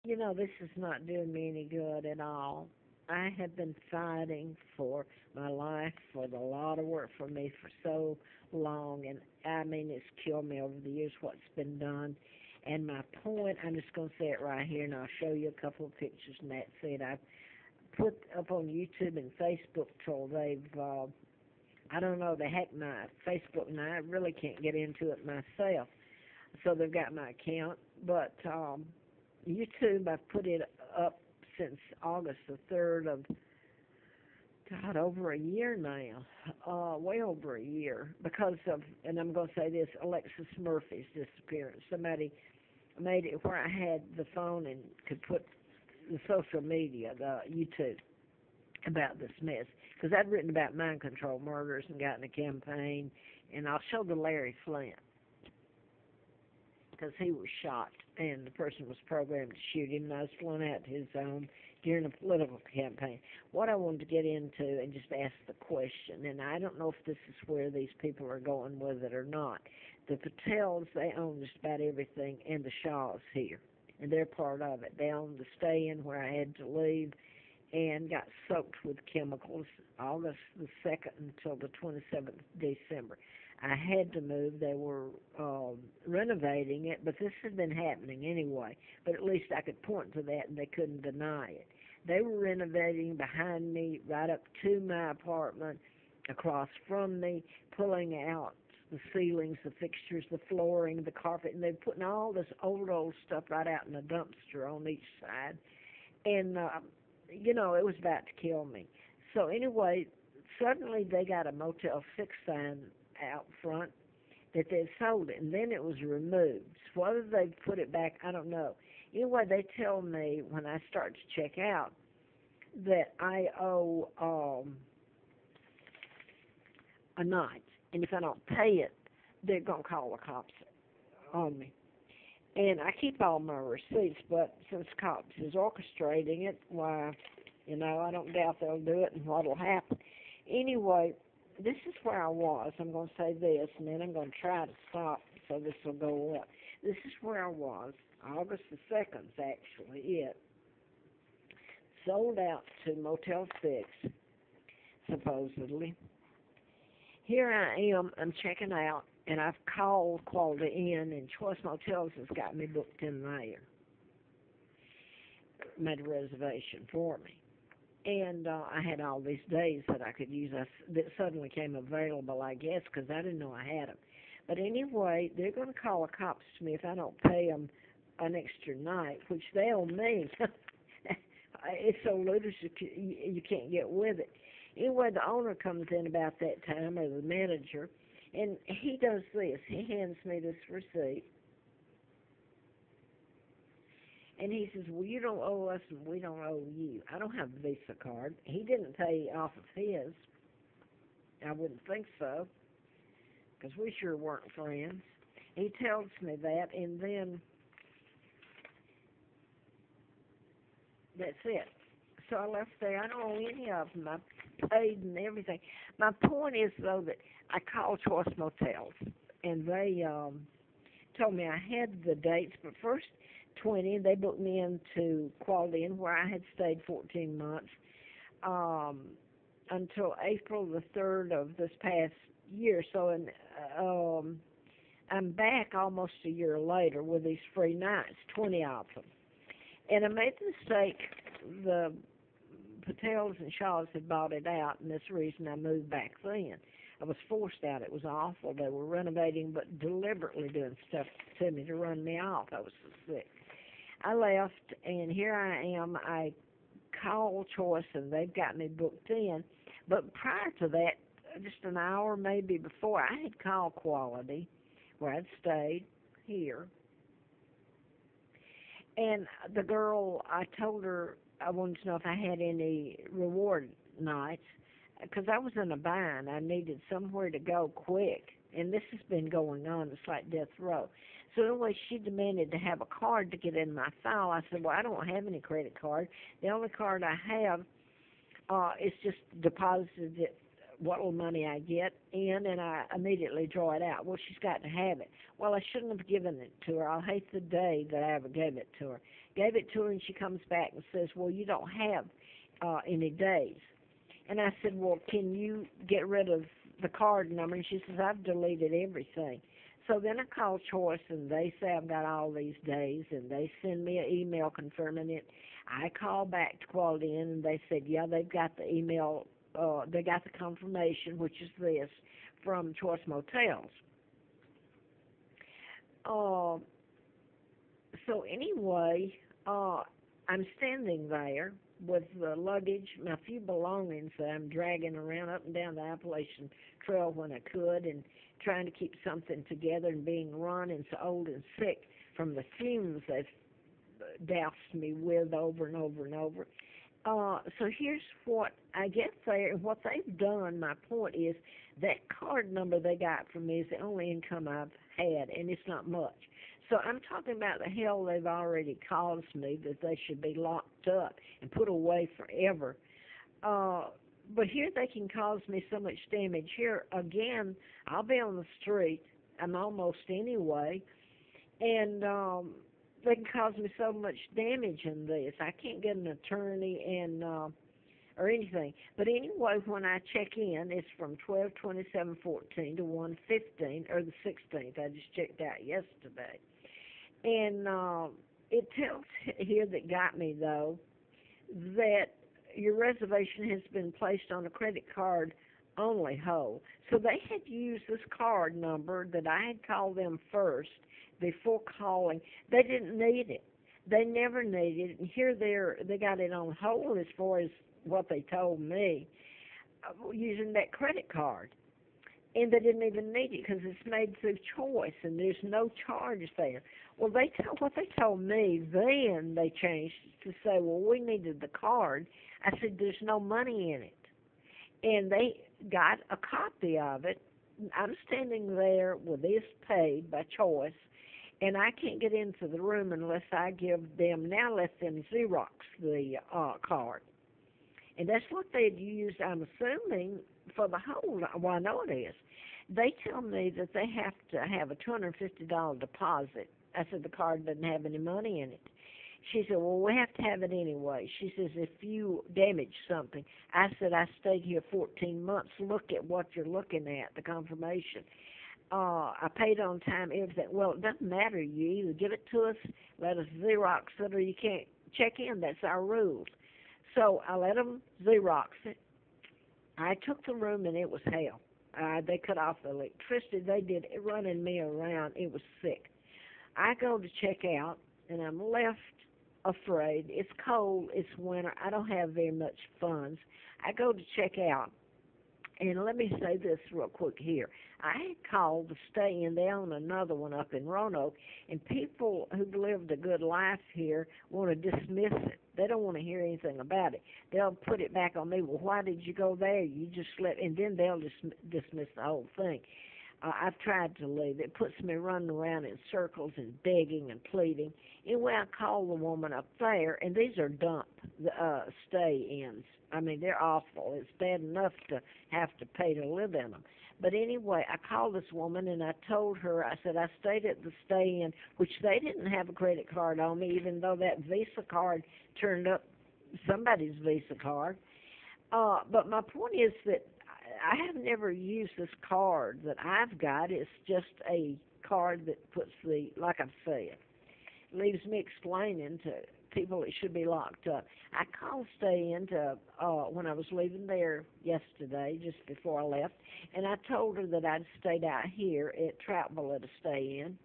This is not doing me any good at all. I have been fighting for my life, for a lot of work for me for so long, and I mean, it's killed me over the years what's been done. And my point, I'm just going to say it right here, and I'll show you a couple of pictures, and that's it. I've put up on YouTube and Facebook till I don't know, they hacked my Facebook, and I really can't get into it myself. So they've got my account, but YouTube, I've put it up since August the 3rd of, God, over a year now, way over a year, because of, and I'm going to say this, Alexis Murphy's disappearance. Somebody made it where I had the phone and could put the social media, the YouTube, about this mess. Because I'd written about mind control murders and gotten a campaign, and I'll show the Larry Flint, because he was shot, and the person was programmed to shoot him, and I was flown out to his home during a political campaign. What I wanted to get into and just ask the question, and I don't know if this is where these people are going with it or not. The Patels, they own just about everything, and the Shaws here, and they're part of it. They own the stay-in where I had to leave and got soaked with chemicals August the 2nd until the 27th of December. I had to move. They were renovating it, but this had been happening anyway. But at least I could point to that, and they couldn't deny it. They were renovating behind me, right up to my apartment, across from me, pulling out the ceilings, the fixtures, the flooring, the carpet, and they're putting all this old stuff right out in a dumpster on each side. And, it was about to kill me. So anyway, suddenly they got a Motel 6 sign out front that they'd sold it, and then it was removed. So whether they put it back, I don't know. Anyway, they tell me when I start to check out that I owe a night, and if I don't pay it, they're going to call the cops on me. And I keep all my receipts, but since cops is orchestrating it, why, I don't doubt they'll do it and what'll happen. Anyway, this is where I was. I'm going to say this, and then I'm going to try to stop so this will go up. This is where I was. August the 2nd is actually it. Sold out to Motel 6, supposedly. Here I am. I'm checking out, and I've called Quality Inn, and Choice Motels has got me booked in there. Made a reservation for me. And I had all these days that I could use that suddenly came available, I guess, because I didn't know I had them. But anyway, they're going to call the cops to me if I don't pay them an extra night, which they owe me. It's so ludicrous you can't get with it. Anyway, the owner comes in about that time, or the manager, and he does this. He hands me this receipt. And he says, well, you don't owe us and we don't owe you. I don't have a Visa card. He didn't pay off of his. I wouldn't think so, because we sure weren't friends. He tells me that, and then that's it. So I left there. I don't owe any of them. I paid and everything. My point is, though, that I called Choice Motels, and they told me I had the dates, but first 20, they booked me into Quality Inn, where I had stayed 14 months, until April the 3rd of this past year. So I'm back almost a year later with these free nights, 20 of them. And I made the mistake, the Patels and Shaws had bought it out, and that's the reason I moved back then. I was forced out. It was awful. They were renovating, but deliberately doing stuff to me to run me off. I was so sick. I left, and here I am. I called Choice, and they've got me booked in. But prior to that, just an hour maybe before, I had called Quality, where I'd stayed here. And the girl, I told her I wanted to know if I had any reward nights, because I was in a bind. I needed somewhere to go quick, and this has been going on. It's like death row. So anyway, she demanded to have a card to get in my file. I said, well, I don't have any credit card. The only card I have is just deposited it what little money I get in, and I immediately draw it out. Well, she's got to have it. Well, I shouldn't have given it to her. I'll hate the day that I ever gave it to her. Gave it to her, and she comes back and says, well, you don't have any days. And I said, well, can you get rid of the card number? And she says, I've deleted everything. So then I call Choice, and they say I've got all these days, and they send me an email confirming it. I call back to Quality Inn, and they said, yeah, they've got the email, they got the confirmation, which is this, from Choice Motels. So anyway, I'm standing there with the luggage, my few belongings that I'm dragging around up and down the Appalachian Trail when I could, and trying to keep something together, and being run and so old and sick from the fumes they've doused me with over and over and over. So here's what I get there, and what they've done. My point is that card number they got from me is the only income I've had, and it's not much. So I'm talking about the hell they've already caused me, that they should be locked up and put away forever. But here they can cause me so much damage. Here, again, I'll be on the street. I'm almost anyway. And they can cause me so much damage in this. I can't get an attorney and or anything. But anyway, when I check in, it's from 12/27/14 to 1/15, or the 16th. I just checked out yesterday. And it tells here that got me, though, that your reservation has been placed on a credit card only hold. So they had used this card number that I had called them first before calling. They didn't need it. They never needed it. And here they got it on hold as far as what they told me, using that credit card. And they didn't even need it because it's made through Choice, and there's no charge there. Well, what they told me, then they changed to say, well, we needed the card. I said, there's no money in it. And they got a copy of it. I'm standing there with this paid by Choice, and I can't get into the room unless I give them, now let them Xerox the card. And that's what they'd used, I'm assuming, for the whole, well, I know it is. They tell me that they have to have a $250 deposit. I said, the card doesn't have any money in it. She said, well, we have to have it anyway. She says, if you damage something. I said, I stayed here 14 months. Look at what you're looking at, the confirmation. I paid on time, everything. Well, it doesn't matter. You either give it to us, let us Xerox it, or you can't check in. That's our rules. So I let them Xerox it. I took the room, and it was hell. They cut off the electricity. They did it, running me around. It was sick. I go to check out, and I'm left afraid. It's cold. It's winter. I don't have very much funds. I go to check out, and let me say this real quick here. I had called to stay in. They own another one up in Roanoke, and people who've lived a good life here want to dismiss it. They don't want to hear anything about it. They'll put it back on me. Well, why did you go there? You just slept, and then they'll dismiss the whole thing. I've tried to leave. It puts me running around in circles and begging and pleading. Anyway, I called the woman up there, and these are dump stay-ins. I mean, they're awful. It's bad enough to have to pay to live in them. But anyway, I called this woman, and I told her, I said, I stayed at the stay-in, which they didn't have a credit card on me, even though that Visa card turned up somebody's Visa card. But my point is that I have never used this card that I've got. It's just a card that puts like I've said, leaves me explaining to people it should be locked up. I called stay-in to, when I was leaving there yesterday, just before I left, and I told her that I'd stayed out here at Troutville at a stay-in,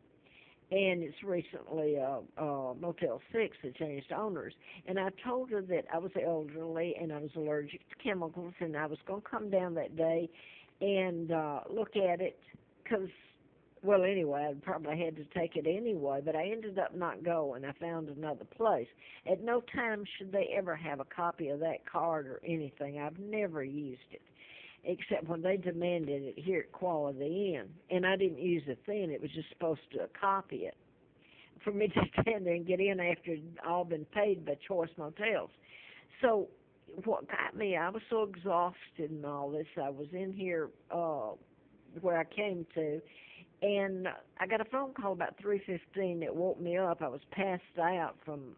and it's recently Motel 6 that changed owners. And I told her that I was elderly and I was allergic to chemicals, and I was going to come down that day and look at it because, well, anyway, I probably had to take it anyway, but I ended up not going. I found another place. At no time should they ever have a copy of that card or anything. I've never used it, except when they demanded it here at Quality Inn. And I didn't use it then. It was just supposed to copy it for me to stand there and get in after it had all been paid by Choice Motels. So what got me, I was so exhausted and all this. I was in here, where I came to, and I got a phone call about 3:15 that woke me up. I was passed out from